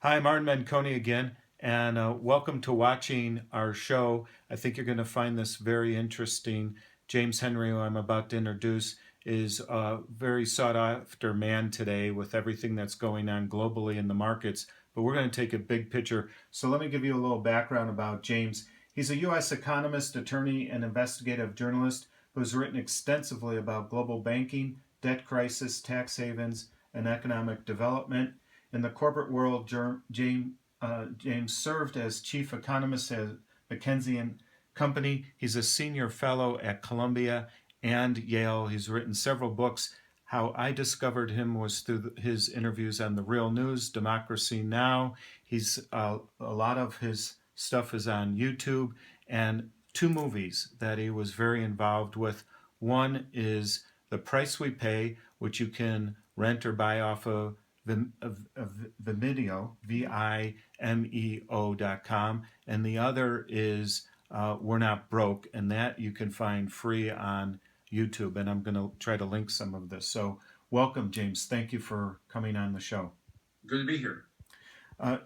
Hi, Martin Manconi again, and welcome to watching our show. I think you're going to find this very interesting. James Henry, who I'm about to introduce, is a very sought after man today with everything that's going on globally in the markets. But we're going to take a big picture. So let me give you a little background about James. He's a U.S. economist, attorney, and investigative journalist who has written extensively about global banking, debt crisis, tax havens, and economic development. In the corporate world, James served as chief economist at McKinsey and Company. He's a senior fellow at Columbia and Yale. He's written several books. How I discovered him was through his interviews on The Real News, Democracy Now! He's a lot of his stuff is on YouTube, and two movies that he was very involved with. One is The Price We Pay, which you can rent or buy off of Vimeo, Vimeo.com, and the other is We're Not Broke, and that you can find free on YouTube. And I'm going to try to link some of this. So, welcome, James. Thank you for coming on the show. Good to be here.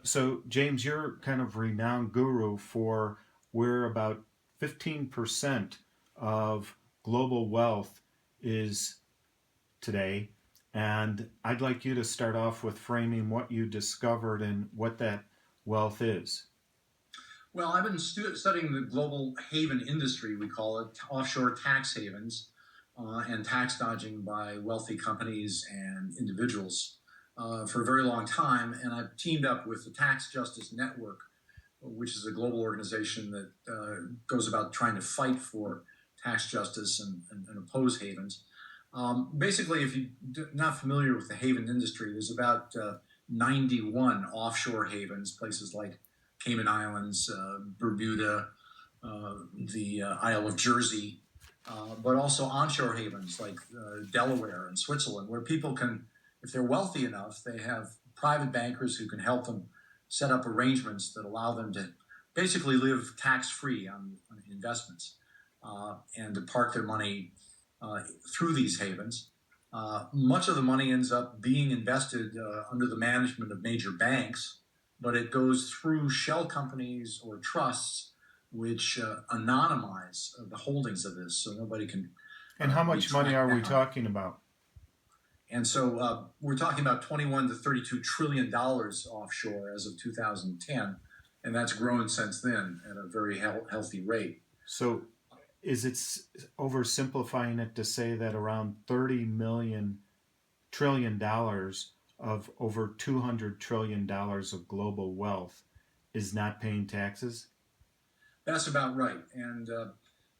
So, James, you're kind of renowned guru for where about 15% of global wealth is today. And I'd like you to start off with framing what you discovered and what that wealth is. Well, I've been studying the global haven industry, we call it, offshore tax havens, and tax dodging by wealthy companies and individuals for a very long time. And I've teamed up with the Tax Justice Network, which is a global organization that goes about trying to fight for tax justice and oppose havens. Basically, if you're not familiar with the haven industry, there's about 91 offshore havens, places like Cayman Islands, Bermuda, the Isle of Jersey, but also onshore havens like Delaware and Switzerland, where people can, if they're wealthy enough, they have private bankers who can help them set up arrangements that allow them to basically live tax-free on investments and to park their money through these havens. Much of the money ends up being invested under the management of major banks, but it goes through shell companies or trusts which anonymize the holdings of this so nobody can And how be much money tracked are we down. talking about? And so we're talking about 21 to 32 trillion dollars offshore as of 2010, and that's grown since then at a very healthy rate. So, is it oversimplifying it to say that around 30 million trillion dollars of over 200 trillion dollars of global wealth is not paying taxes? That's about right. And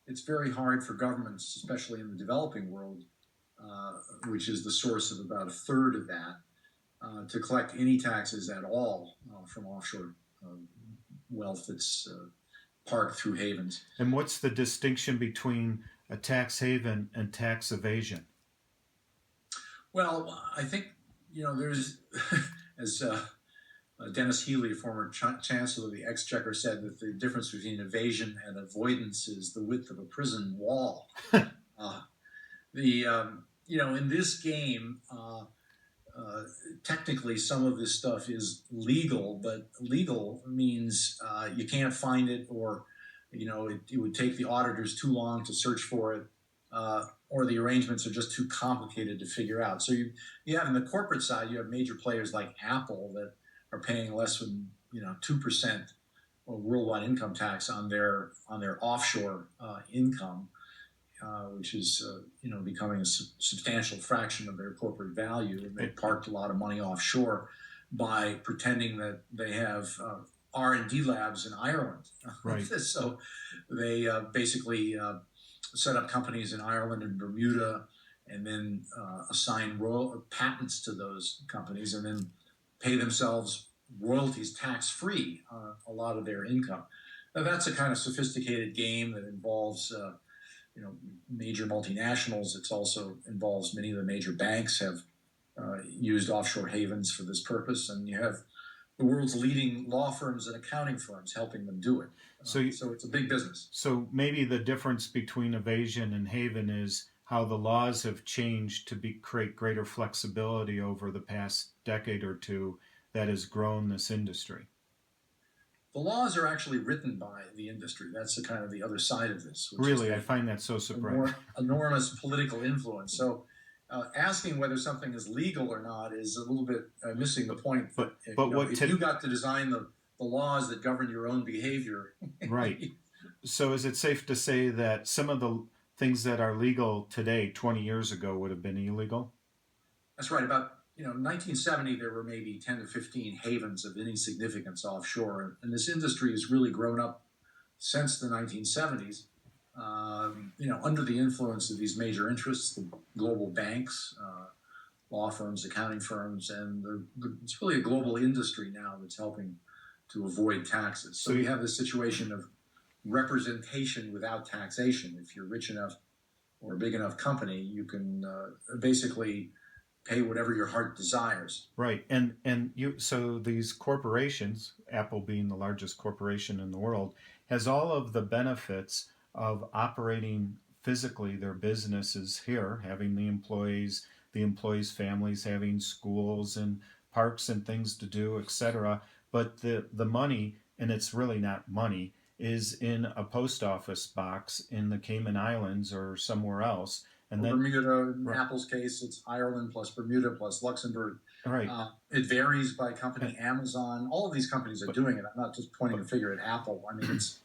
it's very hard for governments, especially in the developing world, which is the source of about a third of that, to collect any taxes at all from offshore wealth that's parked through havens. And what's the distinction between a tax haven and tax evasion? Well, I think, there's, as Dennis Healy, a former chancellor of the Exchequer, said that the difference between evasion and avoidance is the width of a prison wall. Uh, in this game, technically some of this stuff is legal, but legal means you can't find it, or it would take the auditors too long to search for it, or the arrangements are just too complicated to figure out. So you have, in the corporate side, you have major players like Apple that are paying less than 2% worldwide income tax on their offshore income, which is becoming a substantial fraction of their corporate value. And they parked a lot of money offshore by pretending that they have R&D labs in Ireland. Right. So they basically set up companies in Ireland and Bermuda, and then assign patents to those companies, and then pay themselves royalties tax-free on a lot of their income. Now, that's a kind of sophisticated game that involves major multinationals. It also involves many of the major banks have used offshore havens for this purpose, and you have the world's leading law firms and accounting firms helping them do it. So it's a big business. So maybe the difference between evasion and haven is how the laws have changed to create greater flexibility over the past decade or two, that has grown this industry? The laws are actually written by the industry. That's the kind of the other side of this, which is Really, I the find that so surprising. enormous political influence. So, asking whether something is legal or not is a little bit missing the point. That But what if you got to design the laws that govern your own behavior, right? So is it safe to say that some of the things that are legal today, 20 years ago, would have been illegal? that's right. About 1970, there were maybe 10 to 15 havens of any significance offshore, and this industry has really grown up since the 1970s. Under the influence of these major interests, the global banks, law firms, accounting firms, and it's really a global industry now that's helping to avoid taxes. So we have this situation of representation without taxation. If you're rich enough or a big enough company, you can basically pay whatever your heart desires. Right, and you so these corporations, Apple being the largest corporation in the world, has all of the benefits of operating physically their businesses here, having the employees' families, having schools and parks and things to do, etc. But the money, and it's really not money, is in a post office box in the Cayman Islands or somewhere else, and Or then Bermuda, in Apple's case, it's Ireland plus Bermuda plus Luxembourg. right. It varies by company. Amazon, all of these companies are doing it. I'm not just pointing a finger at Apple. I mean, it's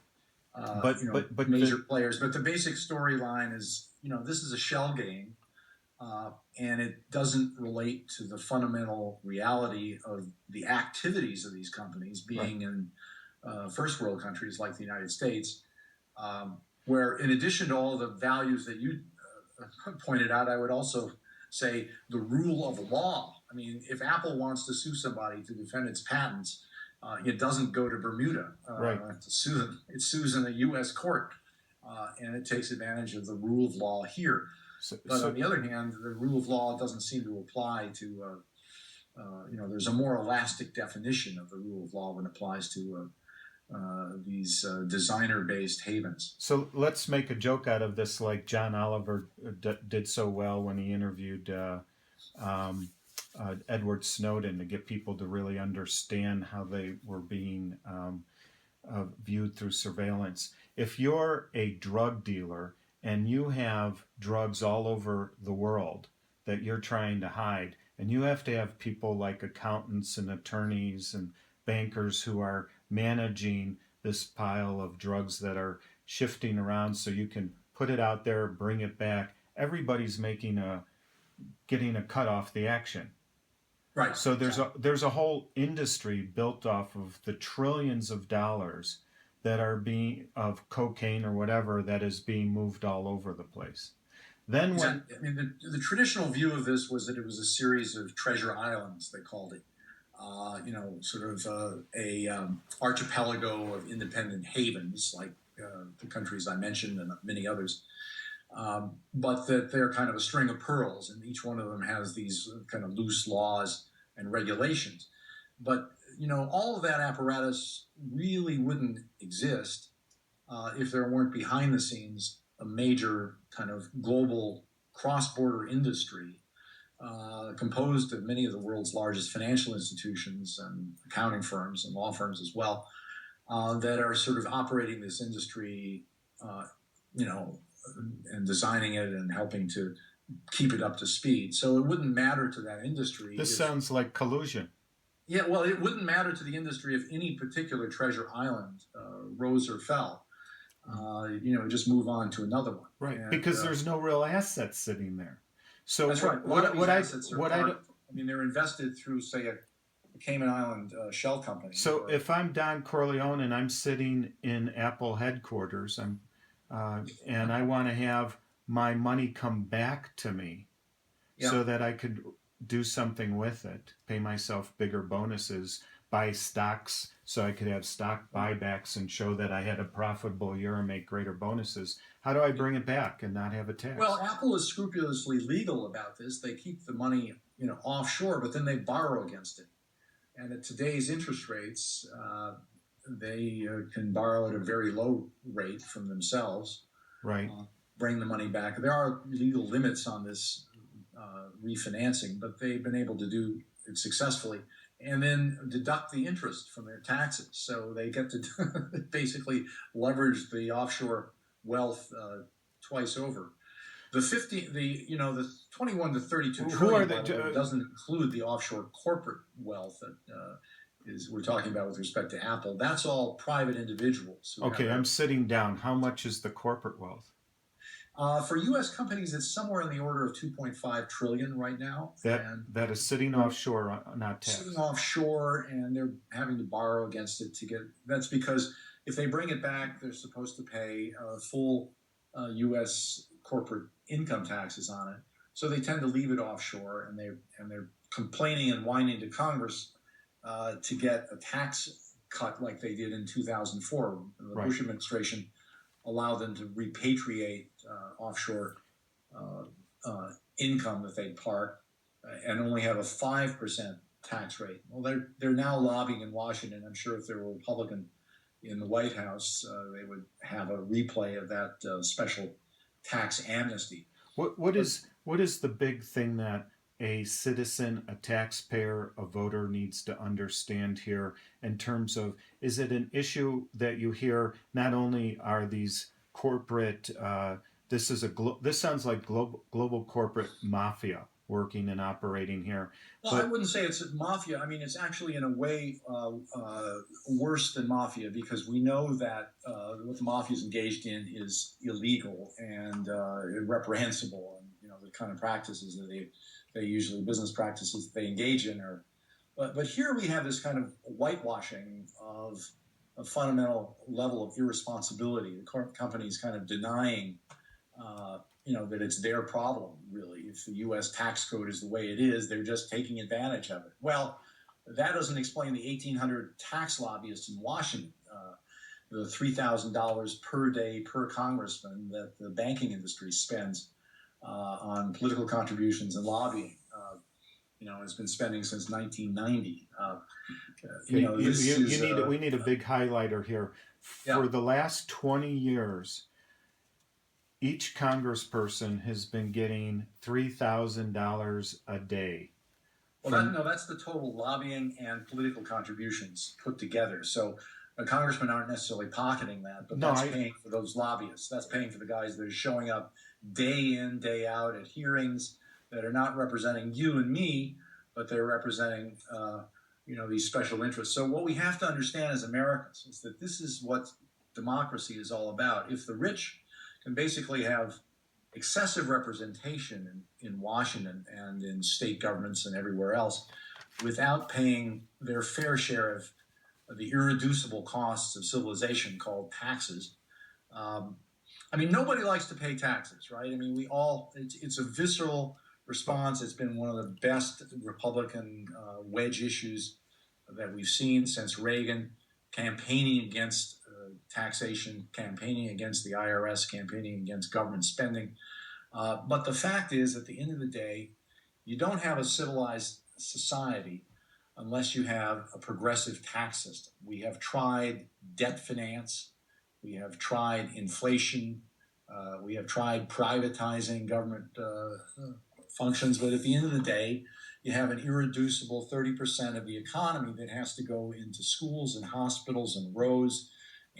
but major players. But the basic storyline is, this is a shell game, and it doesn't relate to the fundamental reality of the activities of these companies being in first world countries like the United States, where in addition to all the values that you pointed out, I would also say the rule of law. I mean, if Apple wants to sue somebody to defend its patents, it doesn't go to Bermuda to sue them. It sues in a U.S. court, and it takes advantage of the rule of law here. But on the other hand, the rule of law doesn't seem to apply to, there's a more elastic definition of the rule of law when it applies to these designer-based havens. So let's make a joke out of this, like John Oliver did so well when he interviewed Edward Snowden, to get people to really understand how they were being viewed through surveillance. If you're a drug dealer and you have drugs all over the world that you're trying to hide, and you have to have people like accountants and attorneys and bankers who are managing this pile of drugs that are shifting around so you can put it out there, bring it back. Everybody's getting a cut off the action. Right. So there's a whole industry built off of the trillions of dollars that are being of cocaine or whatever that is being moved all over the place. Then exactly. The traditional view of this was that it was a series of treasure islands, they called it. Sort of a archipelago of independent havens, like the countries I mentioned and many others. But that they're kind of a string of pearls, and each one of them has these kind of loose laws and regulations. But all of that apparatus really wouldn't exist if there weren't behind the scenes a major kind of global cross-border industry composed of many of the world's largest financial institutions and accounting firms and law firms as well, that are sort of operating this industry, and designing it and helping to keep it up to speed. So it wouldn't matter to that industry. This sounds like collusion. Yeah, well, it wouldn't matter to the industry if any particular treasure island rose or fell. Just move on to another one. Right, and, because there's no real assets sitting there. So that's right. They're invested through, say, a Cayman Island shell company. So if I'm Don Corleone and I'm sitting in Apple headquarters, and I want to have my money come back to me, so that I could do something with it, pay myself bigger bonuses, buy stocks so I could have stock buybacks and show that I had a profitable year and make greater bonuses. How do I bring it back and not have a tax? Well, Apple is scrupulously legal about this. They keep the money, offshore, but then they borrow against it. And at today's interest rates, they can borrow at a very low rate from themselves. Right. Bring the money back. There are legal limits on this refinancing, but they've been able to do it successfully. and then deduct the interest from their taxes. So they get to basically leverage the offshore wealth twice over. The 21 to 32 Who are trillion, by the way, the? doesn't include the offshore corporate wealth that is we're talking about with respect to Apple. That's all private individuals who have Okay, I'm their sitting down. How much is the corporate wealth? for U.S. companies, it's somewhere in the order of 2.5 trillion right now, That and that is sitting they're offshore, not sitting taxed. offshore, and they're having to borrow against it to get. That's because if they bring it back, they're supposed to pay full U.S. corporate income taxes on it. So they tend to leave it offshore, and they're complaining and whining to Congress to get a tax cut like they did in 2004. The Right. Bush administration allowed them to repatriate offshore uh, income that they park and only have a 5% tax rate. Well, they're now lobbying in Washington. I'm sure if there were a Republican in the White House, they would have a replay of that special tax amnesty. But What is the big thing that a citizen, a taxpayer, a voter needs to understand here in terms of, is it an issue that you hear not only are these corporate this sounds like global corporate mafia working and operating here, well, I but wouldn't say it's mafia. I mean, it's actually in a way worse than mafia because we know that what the mafia is engaged in is illegal and reprehensible, and the kind of practices that they usually business practices that they engage in are. But here we have this kind of whitewashing of a fundamental level of irresponsibility. The companies kind of denying that it's their problem, really. If the U.S. tax code is the way it is, they're just taking advantage of it. Well, that doesn't explain the 1,800 tax lobbyists in Washington, the $3,000 per day per congressman that the banking industry spends on political contributions and lobbying. It's been spending since 1990. okay, This is, we need a big highlighter here. yeah. For the last 20 years, each congressperson has been getting $3,000 a day Well, from. no, that's the total lobbying and political contributions put together. So congressmen aren't necessarily pocketing that, but No, that's paying for those lobbyists. That's paying for the guys that are showing up day in, day out at hearings that are not representing you and me, but they're representing, these special interests. So what we have to understand as Americans is that this is what democracy is all about. If the rich can basically have excessive representation in Washington and in state governments and everywhere else without paying their fair share of the irreducible costs of civilization called taxes. Um, I mean, nobody likes to pay taxes, right? I mean, it's a visceral response. It's been one of the best Republican wedge issues that we've seen since Reagan, campaigning against taxation, campaigning against the IRS, campaigning against government spending. But the fact is, at the end of the day, you don't have a civilized society unless you have a progressive tax system. We have tried debt finance, we have tried inflation, we have tried privatizing government functions, but at the end of the day, you have an irreducible 30% of the economy that has to go into schools and hospitals and roads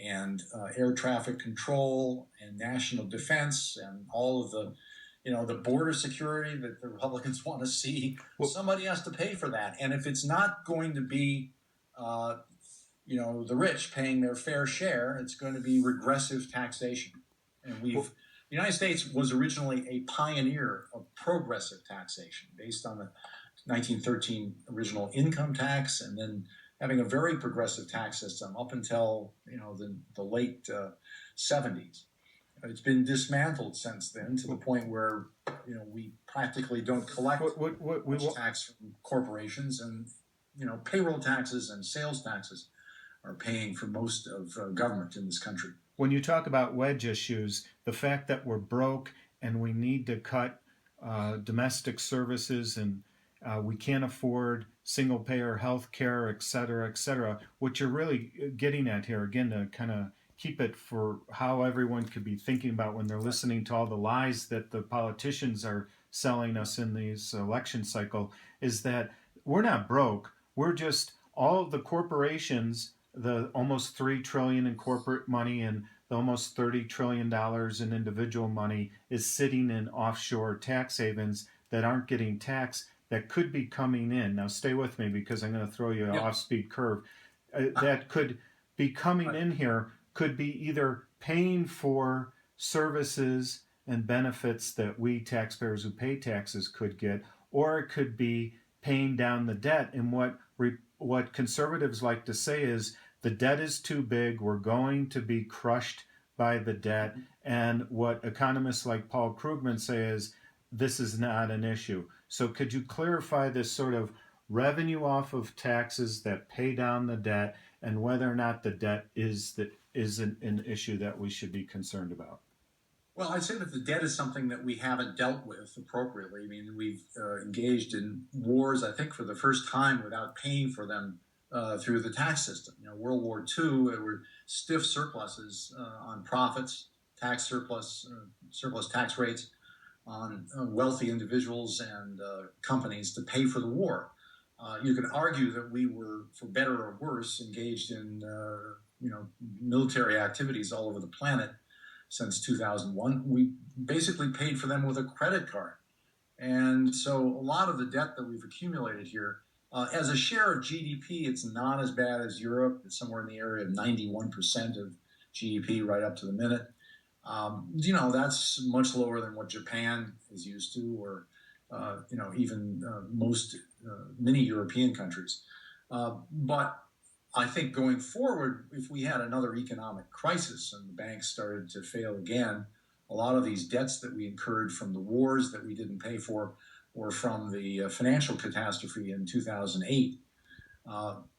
and air traffic control and national defense and all of the border security that the Republicans want to see. Well, Somebody has to pay for that, and if it's not going to be uh, the rich paying their fair share, it's going to be regressive taxation. And well, the United States was originally a pioneer of progressive taxation based on the 1913 original income tax, and then having a very progressive tax system up until the late 70s. It's been dismantled since then to the point where we practically don't collect what we much tax from corporations, and payroll taxes and sales taxes are paying for most of government in this country. when you talk about wedge issues, the fact that we're broke and we need to cut domestic services and we can't afford single payer health care, et cetera, et cetera. What you're really getting at here, again, to kind of keep it for how everyone could be thinking about when they're listening to all the lies that the politicians are selling us in this election cycle, is that we're not broke. we're just all of the corporations, the almost 3 trillion in corporate money and the almost $30 trillion in individual money is sitting in offshore tax havens that aren't getting taxed that could be coming in. Now, stay with me because I'm going to throw you an Yeah. off speed curve. That could be coming Right. in here, could be either paying for services and benefits that we taxpayers who pay taxes could get, or it could be paying down the debt. And what conservatives like to say is the debt is too big, we're going to be crushed by the debt. And what economists like Paul Krugman say is this is not an issue. So could you clarify this sort of revenue off of taxes that pay down the debt and whether or not the debt is an issue that we should be concerned about? Well, I'd say that the debt is something that we haven't dealt with appropriately. I mean, we've engaged in wars, I think, for the first time without paying for them through the tax system. World War II, there were stiff surpluses on profits, surplus tax rates on wealthy individuals and companies to pay for the war. You could argue that we were, for better or worse, engaged in military activities all over the planet since 2001. We basically paid for them with a credit card. And so a lot of the debt that we've accumulated here, as a share of GDP, it's not as bad as Europe. It's somewhere in the area of 91% of GDP right up to the minute. That's much lower than what Japan is used to, or even many European countries. But I think going forward, if we had another economic crisis and the banks started to fail again, a lot of these debts that we incurred from the wars that we didn't pay for, or from the financial catastrophe in 2008,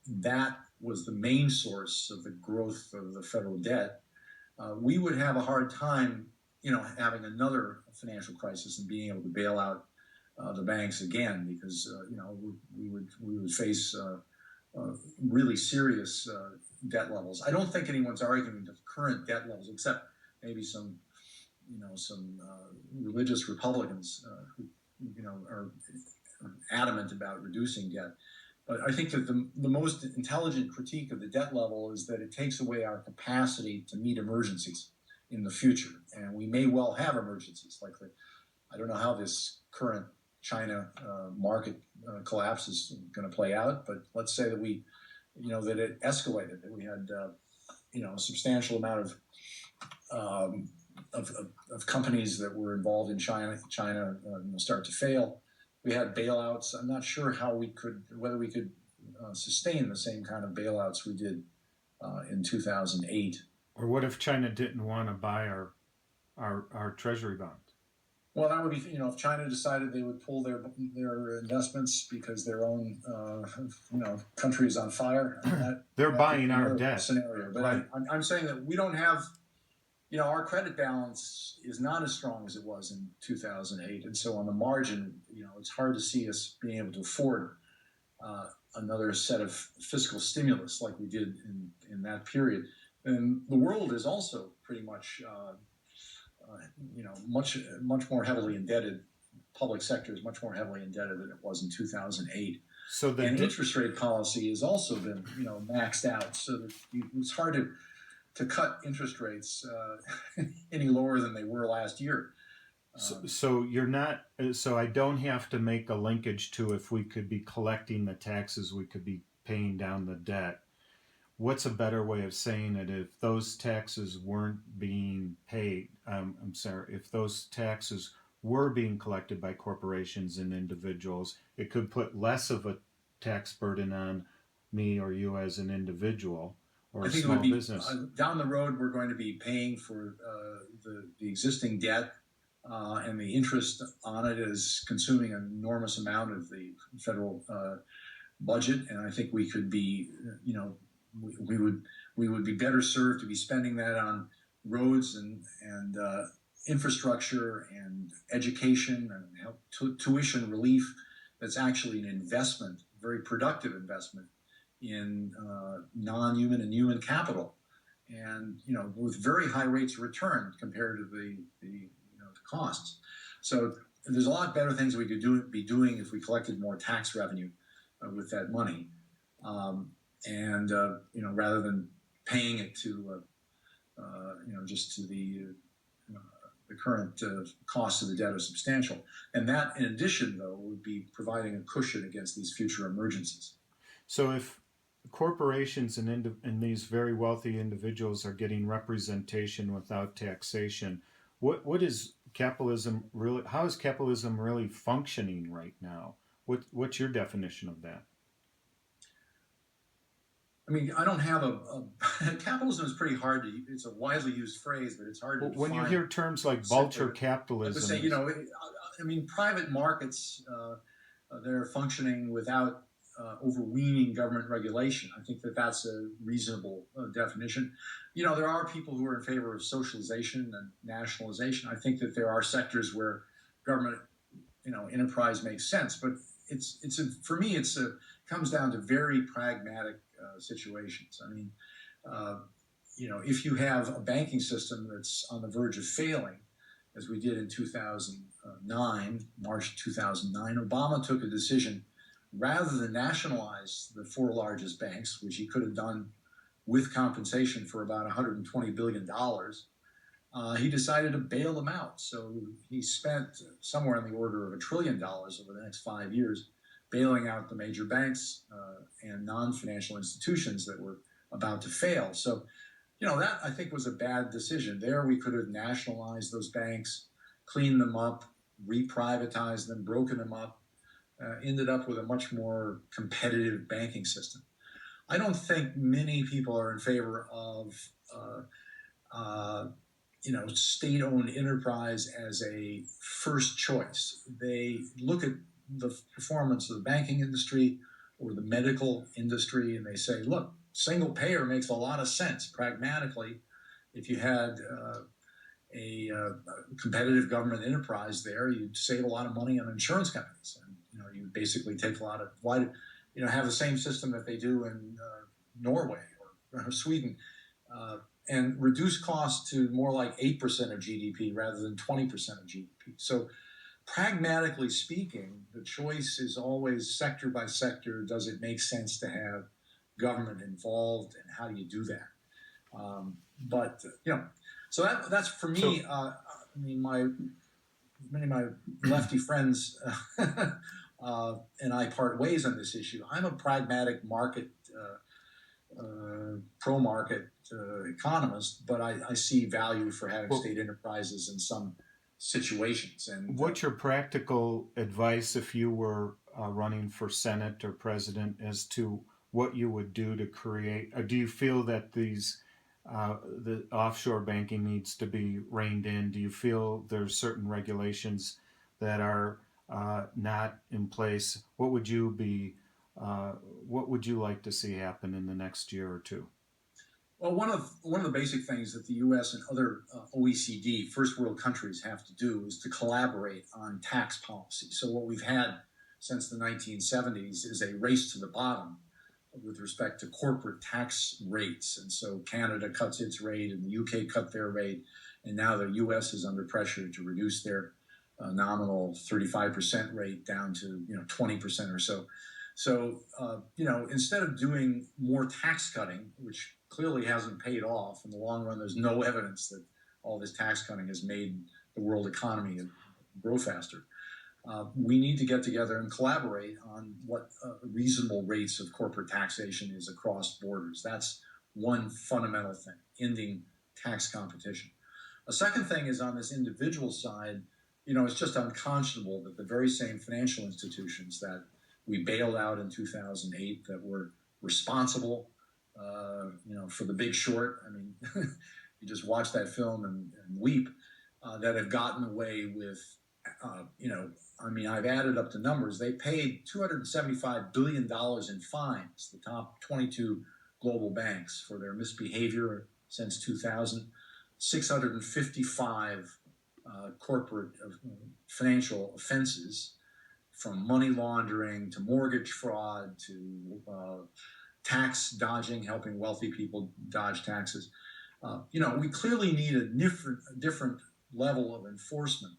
that was the main source of the growth of the federal debt. We would have a hard time, having another financial crisis and being able to bail out the banks again, because we would face really serious debt levels. I don't think anyone's arguing the current debt levels, except maybe some religious Republicans who are adamant about reducing debt. But I think that the most intelligent critique of the debt level is that it takes away our capacity to meet emergencies in the future. And we may well have emergencies. I don't know how this current China market collapse is going to play out, but let's say that that it escalated, that we had a substantial amount of companies that were involved in China start to fail. We had bailouts. I'm not sure whether we could sustain the same kind of bailouts we did in 2008. Or what if China didn't want to buy our treasury bonds? Well, that would be, if China decided they would pull their investments because their own country is on fire. They're buying our debt scenario. But right. I'm saying that we don't have, our credit balance is not as strong as it was in 2008, and so on the margin, it's hard to see us being able to afford another set of fiscal stimulus like we did in that period. And the world is also pretty much much more heavily indebted. Public sector is much more heavily indebted than it was in 2008. So interest rate policy has also been, maxed out. So that it's hard to cut interest rates any lower than they were last year. So you're not. So I don't have to make a linkage to if we could be collecting the taxes, we could be paying down the debt. What's a better way of saying it? If those taxes weren't being paid, if those taxes were being collected by corporations and individuals, it could put less of a tax burden on me or you as an individual or a small business. Down the road, we're going to be paying for the existing debt, and the interest on it is consuming an enormous amount of the federal budget, and I think we could be, we would be better served to be spending that on roads and infrastructure and education and help tuition relief. That's actually an investment, a very productive investment in non-human and human capital, and with very high rates of return compared to the costs. So there's a lot better things we could be doing if we collected more tax revenue with that money. and rather than paying it to just to the current cost of the debt are substantial. And that, in addition, though, would be providing a cushion against these future emergencies. So if corporations and these very wealthy individuals are getting representation without taxation, what is capitalism really? How is capitalism really functioning right now? What's your definition of that? I mean, I don't have capitalism is pretty hard to. It's a widely used phrase, but it's hard to When you define hear terms like simply. vulture But to say, capitalism, I mean, private markets, they're functioning without overweening government regulation. I think that that's a reasonable definition. There are people who are in favor of socialization and nationalization. I think that there are sectors where government, enterprise makes sense. But for me, comes down to very pragmatic situations. I mean, uh, if you have a banking system that's on the verge of failing, as we did in 2009, March 2009, Obama took a decision rather than nationalize the four largest banks, which he could have done with compensation for about $120 billion. He decided to bail them out. So he spent somewhere in the order of $1 trillion over the next 5 years bailing out the major banks and non-financial institutions that were about to fail. So, that I think was a bad decision. There we could have nationalized those banks, cleaned them up, reprivatized them, broken them up, ended up with a much more competitive banking system. I don't think many people are in favor of state-owned enterprise as a first choice. They look at the performance of the banking industry or the medical industry, and they say, look, single payer makes a lot of sense pragmatically. If you had a competitive government enterprise there, you'd save a lot of money on insurance companies, and you basically take a lot of have the same system that they do in Norway or Sweden, and reduce costs to more like 8% of GDP rather than 20% of GDP. So, pragmatically speaking, the choice is always sector by sector. Does it make sense to have government involved, and how do you do that? But so that's for so me. I mean, many of my lefty friends and I part ways on this issue. I'm a pragmatic market, pro-market economist, but I see value for having well, state enterprises in some situations. And what's your practical advice if you were running for Senate or president as to what you would do to create? Or do you feel that the offshore banking needs to be reined in? Do you feel there's certain regulations that are not in place? What would you like to see happen in the next year or two? well, one of the basic things that the U.S. and other OECD first world countries have to do is to collaborate on tax policy. So what we've had since the 1970s is a race to the bottom with respect to corporate tax rates. And so Canada cuts its rate, and the UK cut their rate, and now the US is under pressure to reduce their nominal 35% rate down to 20% or so. So instead of doing more tax cutting, which clearly hasn't paid off in the long run, there's no evidence that all this tax cutting has made the world economy grow faster. We need to get together and collaborate on what reasonable rates of corporate taxation is across borders. That's one fundamental thing, ending tax competition. A second thing is on this individual side, it's just unconscionable that the very same financial institutions that we bailed out in 2008 that were responsible, for the Big Short. I mean, you just watch that film and weep, that have gotten away with, I've added up the numbers. They paid $275 billion in fines, the top 22 global banks, for their misbehavior since 2000. 655 corporate financial offenses, from money laundering to mortgage fraud to tax dodging, helping wealthy people dodge taxes. We clearly need a different level of enforcement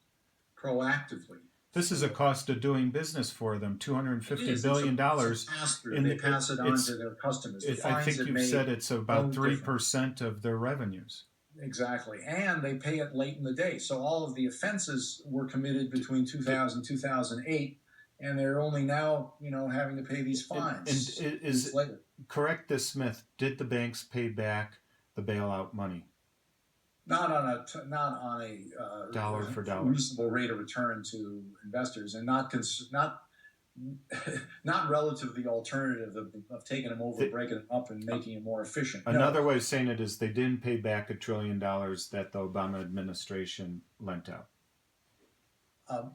proactively. This is a cost of doing business for them. two hundred and It fifty is. billion It's a dollars, pass through. in They the, pass it on to it's. their customers. The I fines think have you've made said it's about no three difference. percent of their revenues. Exactly. And they pay it late in the day. So all of the offenses were committed between 2000 2008, and they're only now, having to pay these And fines weeks is later. correct this, Smith? Did the banks pay back the bailout money, Not on a dollar for dollar? reasonable rate of return to investors, and not not relative to the alternative of taking them over, The, breaking them up, and making it more efficient. No, Another way of saying it is they didn't pay back $1 trillion that the Obama administration lent out. um,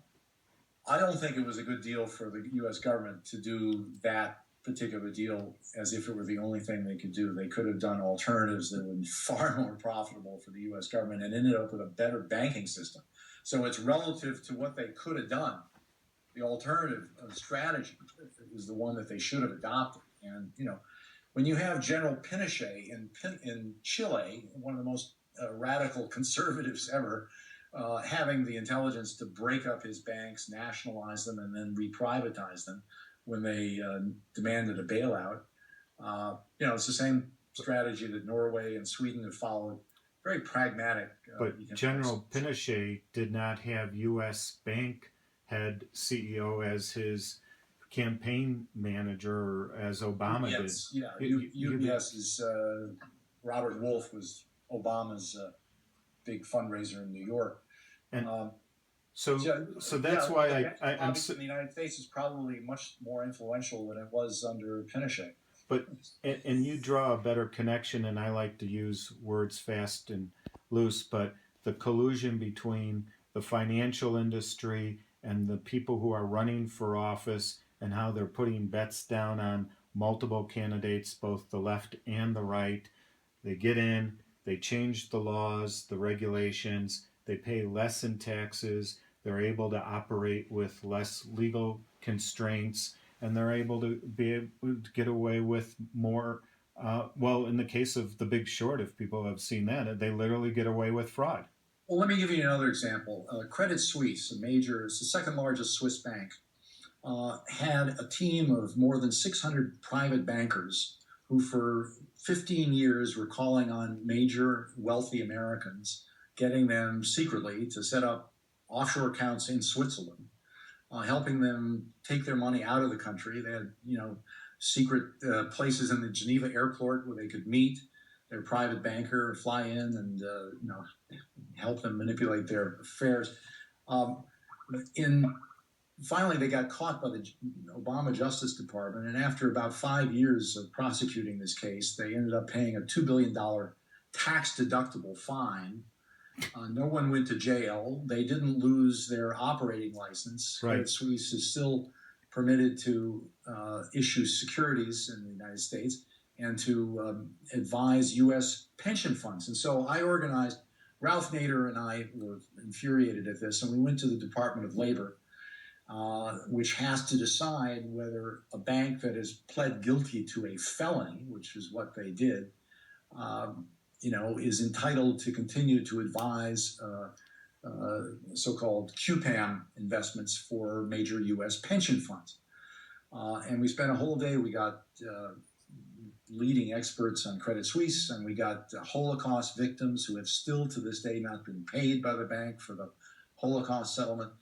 I don't think it was a good deal for the U.S. government to do that particular deal as if it were the only thing they could do. They could have done alternatives that would be far more profitable for the U.S. government and ended up with a better banking system. So it's relative to what they could have done. The alternative strategy is the one that they should have adopted. And when you have General Pinochet in Chile, one of the most radical conservatives ever, having the intelligence to break up his banks, nationalize them, and then reprivatize them when they demanded a bailout. It's the same strategy that Norway and Sweden have followed. Very pragmatic. But General Pinochet did not have U.S. bank head CEO as his campaign manager as Obama did. Yes, yeah. UBS's Robert Wolf was Obama's big fundraiser in New York. And Um, so, so, so yeah, that's why the I'm. lobby in the United States is probably much more influential than it was under Pinochet. But and you draw a better connection, and I like to use words fast and loose. But the collusion between the financial industry and the people who are running for office, and how they're putting bets down on multiple candidates, both the left and the right. They get in, they change the laws, the regulations, they pay less in taxes, they're able to operate with less legal constraints, and they're able to be able to get away with more. Well, in the case of The Big Short, if people have seen that, they literally get away with fraud. Well, let me give you another example. Credit Suisse, it's the second largest Swiss bank, had a team of more than 600 private bankers who, for 15 years, were calling on major wealthy Americans, getting them secretly to set up offshore accounts in Switzerland, helping them take their money out of the country. They had, secret places in the Geneva airport where they could meet their private banker, fly in, and help them manipulate their affairs. Um, in Finally, they got caught by the Obama Justice Department, and after about 5 years of prosecuting this case, they ended up paying a $2 billion tax-deductible fine. No one went to jail. They didn't lose their operating license. Right. Credit Suisse is still permitted to issue securities in the United States and to advise U.S. pension funds. And so I organized, Ralph Nader and I were infuriated at this, and we went to the Department of Labor, which has to decide whether a bank that has pled guilty to a felony, which is what they did, is entitled to continue to advise so-called QPAM investments for major U.S. pension funds. And we spent a whole day. We got leading experts on Credit Suisse, and we got Holocaust victims who have still to this day not been paid by the bank for the Holocaust settlement,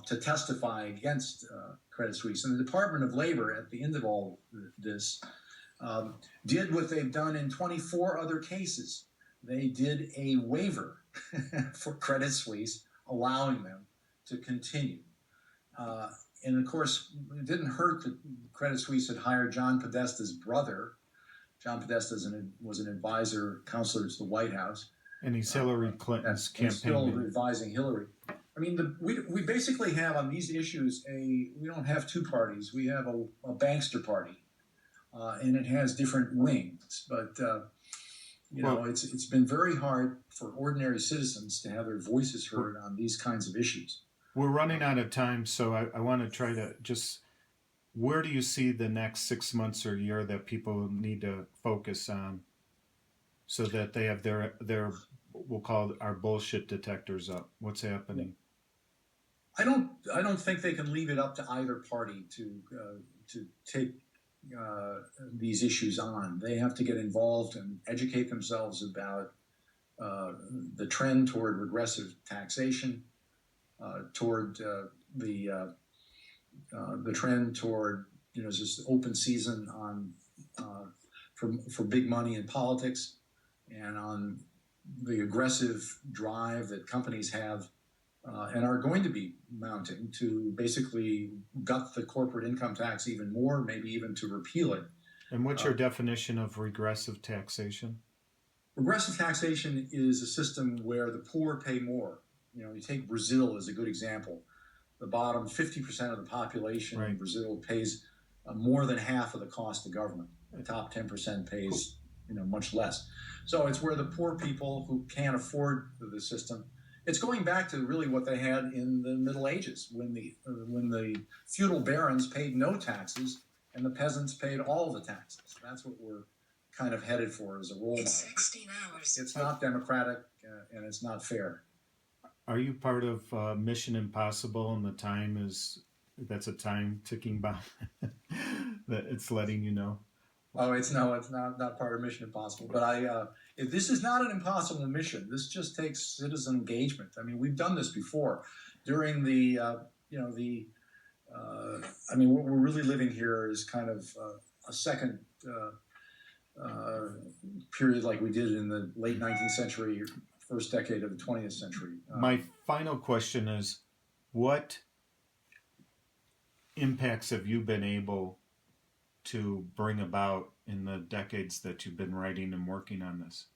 to testify against Credit Suisse. And the Department of Labor, at the end of all this, did what they've done in 24 other cases. They did a waiver for Credit Suisse, allowing them to continue. And of course, it didn't hurt that Credit Suisse had hired John Podesta's brother. John Podesta was an advisor, counselor to the White House. And he's Hillary Clinton's campaign. He's still advising Hillary. I mean, we basically have on these issues we don't have two parties. We have a bankster party, and it has different wings. But it's been very hard for ordinary citizens to have their voices heard on these kinds of issues. We're running out of time, so I want to try to just. Where do you see the next 6 months or year that people need to focus on, so that they have their we'll call our bullshit detectors up? What's happening? I don't think they can leave it up to either party to take uh, these issues on. They have to get involved and educate themselves about uh, the trend toward regressive taxation, toward the trend toward just open season on uh, for big money in politics, and on the aggressive drive that companies have and are going to be mounting to basically gut the corporate income tax even more, maybe even to repeal it. And what's Uh, your definition of regressive taxation? Regressive taxation is a system where the poor pay more. You take Brazil as a good example. The bottom 50% of the population in Right. Brazil pays more than half of the cost of government. The top 10% Who, pays much less. So it's where the poor people who can't afford the system. It's going back to really what they had in the Middle Ages when the feudal barons paid no taxes and the peasants paid all the taxes. That's what we're kind of headed for as a role model. 16 hours. It's not democratic and it's not fair. are you part of Mission Impossible and the time is that's a time ticking bomb that it's letting you know? Oh, it's no, it's not part of Mission Impossible. But this is not an impossible mission. This just takes citizen engagement. I mean, we've done this before during the. I mean, what we're really living here is kind of a second period like we did in the late 19th century, first decade of the 20th century. My final question is what impacts have you been able to bring about in the decades that you've been writing and working on this?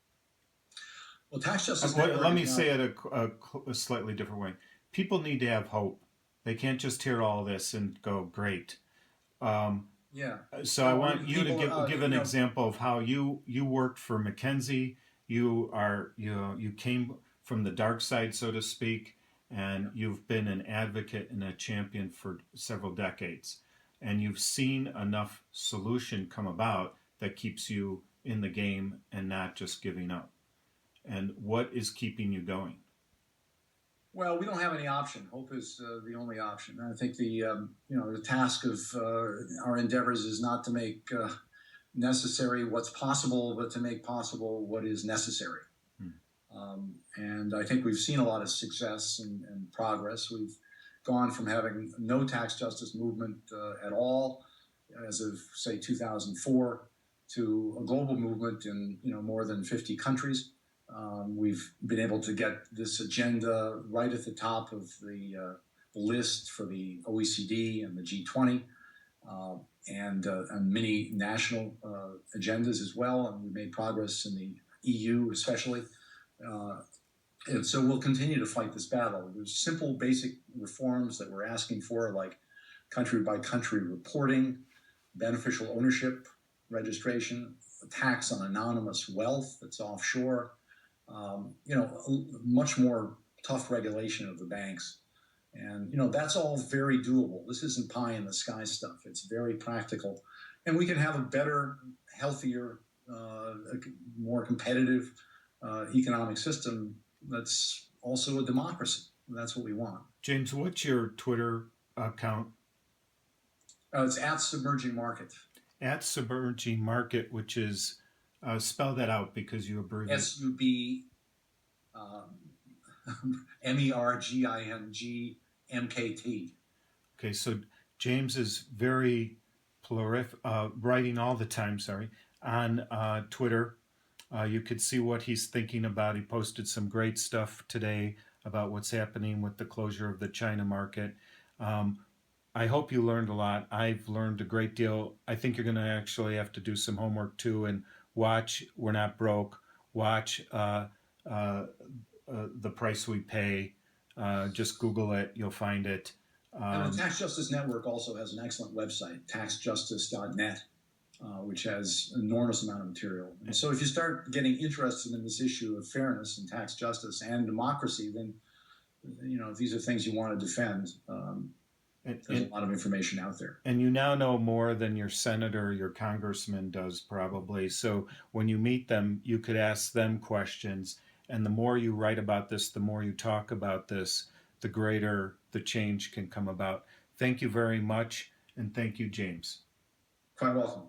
Well, tax justice Let network me is say now. it a slightly different way. People need to have hope. They can't just hear all this and go, great. Um, Yeah. so I No, want you to people, give an example of how you worked for McKinsey. You came from the dark side, so to speak, and you've been an advocate and a champion for several decades, and you've seen enough solution come about that keeps you in the game and not just giving up. And what is keeping you going? Well, we don't have any option. Hope is the only option. I think the task of our endeavors is not to make necessary what's possible, but to make possible what is necessary. Hmm. And I think we've seen a lot of success and progress. We've gone from having no tax justice movement at all, as of say 2004, to a global movement in more than 50 countries. We've been able to get this agenda right at the top of the list for the OECD and the G20, and many national agendas as well. And we made progress in the EU, especially. Uh, and so we'll continue to fight this battle. There's simple, basic reforms that we're asking for, like country by country reporting, beneficial ownership registration, a tax on anonymous wealth that's offshore, much more tough regulation of the banks. And, that's all very doable. This isn't pie in the sky stuff. It's very practical. And we can have a better, healthier, more competitive economic system that's also a democracy. That's what we want. James, what's your Twitter account? It's at Submerging Market. At Submerging Market, which is spell that out because you abbreviate. SUB MERGING Okay, so James is very writing all the time. Sorry, on Twitter. You could see what he's thinking about. He posted some great stuff today about what's happening with the closure of the China market. Um, I hope you learned a lot. I've learned a great deal. I think you're going to actually have to do some homework too and watch We're Not Broke. Watch uh, The Price We Pay. Just Google it. You'll find it. And the Tax Justice Network also has an excellent website, taxjustice.net, which has an enormous amount of material. And so if you start getting interested in this issue of fairness and tax justice and democracy, then, these are things you want to defend. There's a lot of information out there. And you now know more than your senator, your congressman does probably. So when you meet them, you could ask them questions. And the more you write about this, the more you talk about this, the greater the change can come about. Thank you very much, and thank you, James. Quite welcome.